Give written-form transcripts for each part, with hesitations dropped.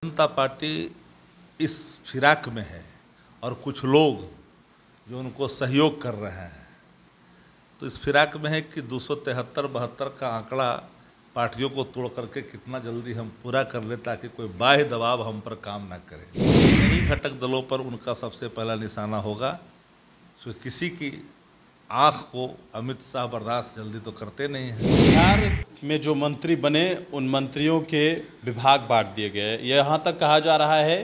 जनता party इस फिराक में है और कुछ लोग जो उनको सहयोग कर रहे हैं, तो इस फिराक में है कि 273-72 का आंकड़ा पार्टियों को तोड़ करके कितना जल्दी हम पूरा कर ले ताकि कोई बाह्य दबाव हम पर काम ना करे। इन्हीं घटक दलों पर उनका सबसे पहला निशाना होगा। तो किसी की आँख को अमित शाह बर्दाश्त जल्दी तो करते नहीं हैं। बिहार में जो मंत्री बने उन मंत्रियों के विभाग बांट दिए गए। यहाँ तक कहा जा रहा है,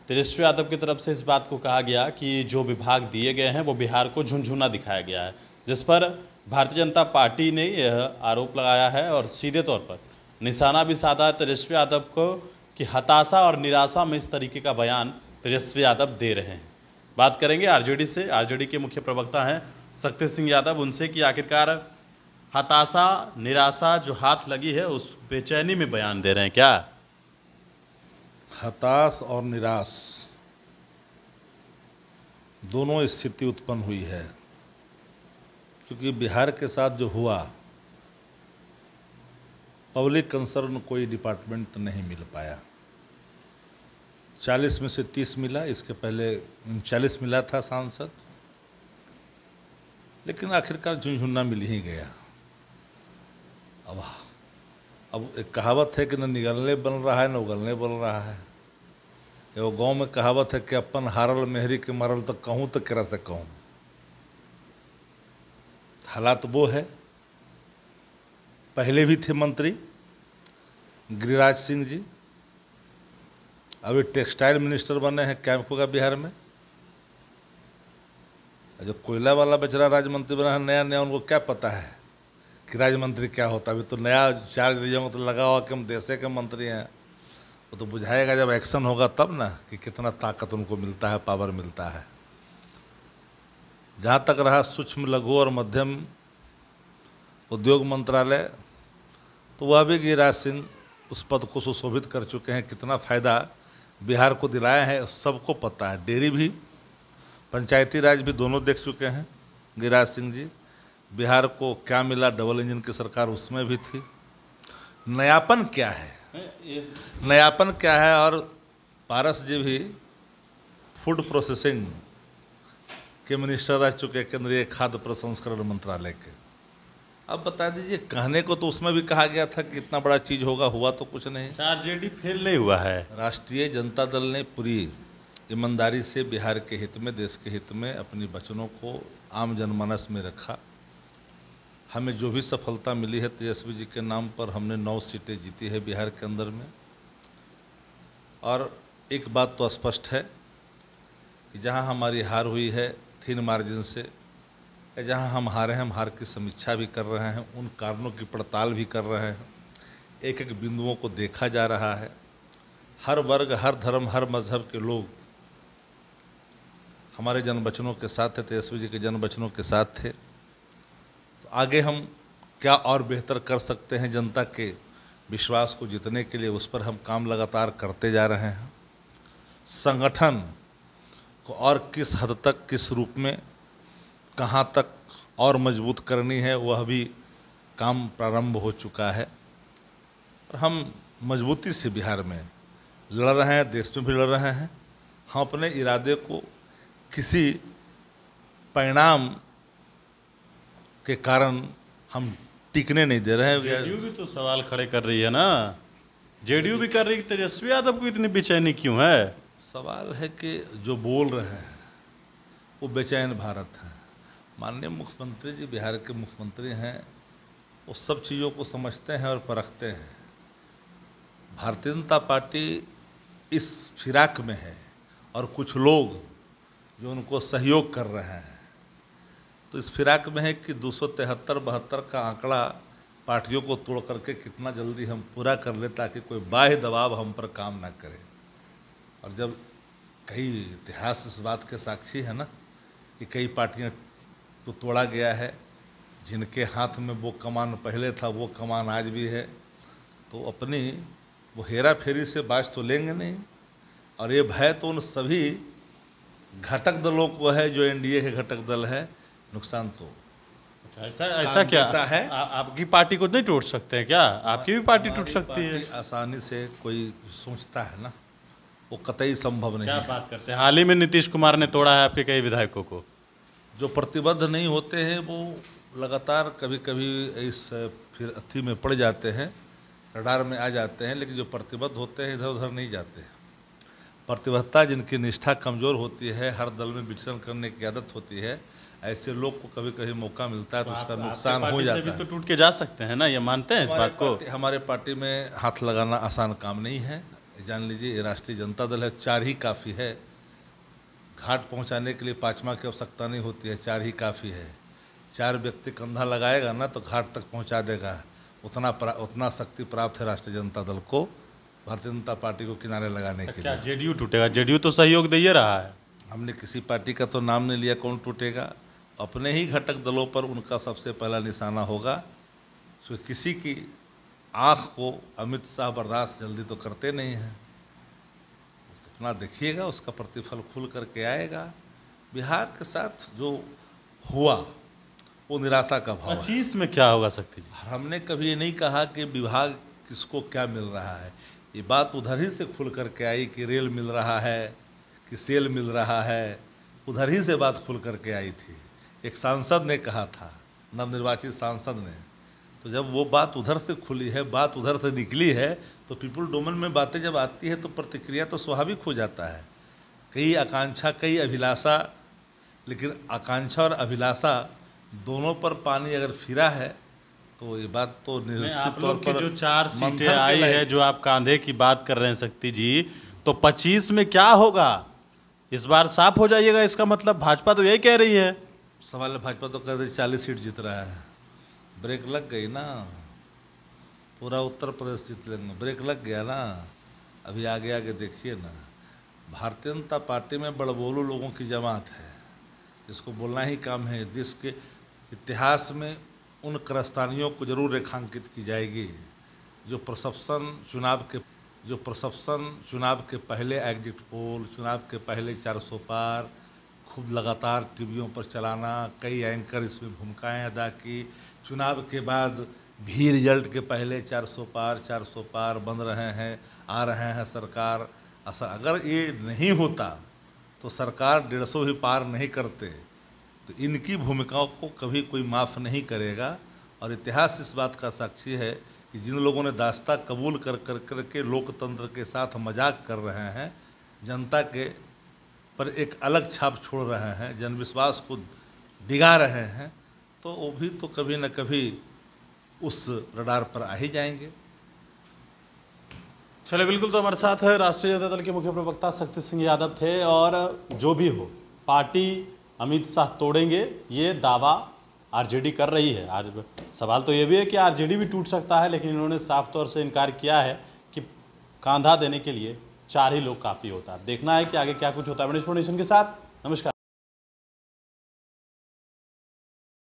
तेजस्वी यादव की तरफ से इस बात को कहा गया कि जो विभाग दिए गए हैं वो बिहार को झुनझुना दिखाया गया है, जिस पर भारतीय जनता पार्टी ने यह आरोप लगाया है और सीधे तौर पर निशाना भी साधा है तेजस्वी यादव को कि हताशा और निराशा में इस तरीके का बयान तेजस्वी यादव दे रहे हैं। बात करेंगे आरजेडी से। आरजेडी के मुख्य प्रवक्ता हैं शक्ति सिंह यादव, उनसे कि आखिरकार हताशा निराशा जो हाथ लगी है उस बेचैनी में बयान दे रहे हैं क्या? हताश और निराश दोनों स्थिति उत्पन्न हुई है, क्योंकि बिहार के साथ जो हुआ, पब्लिक कंसर्न कोई डिपार्टमेंट नहीं मिल पाया। 40 में से 30 मिला, इसके पहले 39 मिला था सांसद, लेकिन आखिरकार झुनझुना मिल ही गया। अब एक कहावत है कि न निगलने बन रहा है न उगलने बन रहा है। एगो गांव में कहावत है कि अपन हारल मेहरी के मारल तो कहूँ तो केरा से कहूँ। हालात वो है। पहले भी थे मंत्री गिरिराज सिंह जी, अभी टेक्सटाइल मिनिस्टर बने हैं कैंप का बिहार में। जो कोयला वाला बेचारा राज्य मंत्री बना है नया नया, उनको क्या पता है कि राज्य मंत्री क्या होता है। अभी तो नया चार्ज लिया तो लगा हुआ कि हम देशे के मंत्री हैं। वो तो बुझाएगा जब एक्शन होगा तब ना कि कितना ताकत उनको मिलता है, पावर मिलता है। जहाँ तक रहा सूक्ष्म लघु और मध्यम उद्योग मंत्रालय, तो वह भी गिरिराज सिंह उस पद को सुशोभित कर चुके हैं। कितना फ़ायदा बिहार को दिलाया है सबको पता है। डेयरी भी, पंचायती राज भी दोनों देख चुके हैं गिरिराज सिंह जी। बिहार को क्या मिला, डबल इंजन की सरकार उसमें भी थी। नयापन क्या है, नयापन क्या है। और पारस जी भी फूड प्रोसेसिंग के मिनिस्टर रह चुके, केंद्रीय खाद्य प्रसंस्करण मंत्रालय के। अब बता दीजिए, कहने को तो उसमें भी कहा गया था कि इतना बड़ा चीज़ होगा, हुआ तो कुछ नहीं। आरजेडी फेल नहीं हुआ है। राष्ट्रीय जनता दल ने पूरी ईमानदारी से बिहार के हित में, देश के हित में अपनी वचनों को आम जनमानस में रखा। हमें जो भी सफलता मिली है तेजस्वी जी के नाम पर, हमने 9 सीटें जीती है बिहार के अंदर में। और एक बात तो स्पष्ट है कि जहां हमारी हार हुई है थिन मार्जिन से, जहां हम हारे हैं, हम हार की समीक्षा भी कर रहे हैं, उन कारणों की पड़ताल भी कर रहे हैं। एक एक बिंदुओं को देखा जा रहा है। हर वर्ग, हर धर्म, हर मजहब के लोग हमारे जन वचनों के साथ थे, तेजस्वी जी के जन वचनों के साथ थे। तो आगे हम क्या और बेहतर कर सकते हैं जनता के विश्वास को जीतने के लिए, उस पर हम काम लगातार करते जा रहे हैं। संगठन को और किस हद तक, किस रूप में, कहाँ तक और मजबूत करनी है, वह भी काम प्रारंभ हो चुका है। और हम मजबूती से बिहार में लड़ रहे हैं, देश में भी लड़ रहे हैं। हम अपने इरादे को किसी परिणाम के कारण हम टिकने नहीं दे रहे हैं। जेडीयू भी तो सवाल खड़े कर रही है ना, जेडीयू भी कर रही है कि तेजस्वी यादव को इतनी बेचैनी क्यों है? सवाल है कि जो बोल रहे हैं वो बेचैन भारत है। माननीय मुख्यमंत्री जी बिहार के मुख्यमंत्री हैं, वो सब चीज़ों को समझते हैं और परखते हैं। भारतीय जनता पार्टी इस फिराक में है और कुछ लोग जो उनको सहयोग कर रहे हैं, तो इस फिराक में है कि 273-72 का आंकड़ा पार्टियों को तोड़ करके कितना जल्दी हम पूरा कर ले ताकि कोई बाह्य दबाव हम पर काम ना करे। और जब कई इतिहास इस बात के साक्षी है ना कि कई पार्टियां को तोड़ा गया है, जिनके हाथ में वो कमान पहले था वो कमान आज भी है, तो अपनी वो हेरा फेरी से बाज तो लेंगे नहीं। और ये भय तो उन सभी घटक दलों को है जो एनडीए के घटक दल है। नुकसान तो ऐसा क्या है? आपकी पार्टी को नहीं टूट सकते हैं क्या? आपकी भी पार्टी टूट सकती है। आसानी से कोई सोचता है ना, वो कतई संभव नहीं क्या है। बात करते हैं, हाल ही में नीतीश कुमार ने तोड़ा है आपके कई विधायकों को। जो प्रतिबद्ध नहीं होते हैं वो लगातार कभी कभी इस फिर अथी में पड़ जाते हैं, रडार में आ जाते हैं, लेकिन जो प्रतिबद्ध होते हैं इधर उधर नहीं जाते। प्रतिबद्धता जिनकी निष्ठा कमज़ोर होती है, हर दल में विचरण करने की आदत होती है, ऐसे लोग को कभी कभी मौका मिलता है तो उसका नुकसान हो जाता है। तो टूट के जा सकते हैं ना, ये मानते हैं इस बात को? हमारे पार्टी में हाथ लगाना आसान काम नहीं है। जान लीजिए, ये राष्ट्रीय जनता दल है, 4 ही काफ़ी है। घाट पहुंचाने के लिए 5वां की आवश्यकता नहीं होती है, 4 ही काफ़ी है। 4 व्यक्ति कंधा लगाएगा ना तो घाट तक पहुंचा देगा। उतना शक्ति प्राप्त है राष्ट्रीय जनता दल को, भारतीय जनता पार्टी को किनारे लगाने के लिए। जेडीयू टूटेगा? जेडीयू तो सहयोग दे ही रहा है। हमने किसी पार्टी का तो नाम नहीं लिया, कौन टूटेगा? अपने ही घटक दलों पर उनका सबसे पहला निशाना होगा। तो किसी की आँख को अमित शाह बर्दाश्त जल्दी तो करते नहीं हैं। अपना देखिएगा, उसका प्रतिफल खुल करके आएगा। बिहार के साथ जो हुआ वो निराशा का भाव है। 25 में क्या होगा शक्ति जी? हमने कभी ये नहीं कहा कि विभाग किसको क्या मिल रहा है। ये बात उधर ही से खुल करके आई कि रेल मिल रहा है कि सेल मिल रहा है, उधर ही से बात खुल करके आई थी। एक सांसद ने कहा था, नवनिर्वाचित सांसद ने। तो जब वो बात उधर से खुली है, बात उधर से निकली है, तो पीपुल डोमेन में बातें जब आती है तो प्रतिक्रिया तो स्वाभाविक हो जाता है। कई आकांक्षा, कई अभिलाषा, लेकिन आकांक्षा और अभिलाषा दोनों पर पानी अगर फिरा है तो ये बात तो निश्चित तौर पर जो 4 सीटें आई है, जो आप कांधे की बात कर रहे हैं शक्ति जी, तो 25 में क्या होगा इस बार साफ हो जाइएगा। इसका मतलब भाजपा तो यही कह रही है। सवाल है, भाजपा तो कह रही 40 सीट जीत रहा है। ब्रेक लग गई ना, पूरा उत्तर प्रदेश जीत लेंगे, ब्रेक लग गया ना। अभी आगे आगे देखिए ना, भारतीय जनता पार्टी में बड़बोलू लोगों की जमात है, जिसको बोलना ही काम है। देश के इतिहास में उन कारस्तानियों को जरूर रेखांकित की जाएगी जो प्रसप्शन चुनाव के पहले एग्जिट पोल, चुनाव के पहले 400 पार खूब लगातार टीवियों पर चलाना, कई एंकर इसमें भूमिकाएं अदा की। चुनाव के बाद भी रिजल्ट के पहले 400 पार बन रहे हैं, आ रहे हैं सरकार। अगर ये नहीं होता तो सरकार 150 ही पार नहीं करते। तो इनकी भूमिकाओं को कभी कोई माफ़ नहीं करेगा। और इतिहास इस बात का साक्षी है कि जिन लोगों ने दास्ता कबूल कर के लोकतंत्र के साथ मजाक कर रहे हैं, जनता के पर एक अलग छाप छोड़ रहे हैं, जनविश्वास को डिगा रहे हैं, तो वो भी तो कभी न कभी उस रडार पर आ ही जाएंगे। चलिए, बिल्कुल। तो हमारे साथ है राष्ट्रीय जनता दल के मुख्य प्रवक्ता शक्ति सिंह यादव थे। और जो भी हो, पार्टी अमित शाह तोड़ेंगे ये दावा आरजेडी कर रही है। आज सवाल तो ये भी है कि आरजेडी भी टूट सकता है, लेकिन इन्होंने साफ तौर से इनकार किया है कि कांधा देने के लिए 4 ही लोग काफ़ी होता है। देखना है कि आगे क्या कुछ होता है। इंफॉर्मेशन के साथ नमस्कार।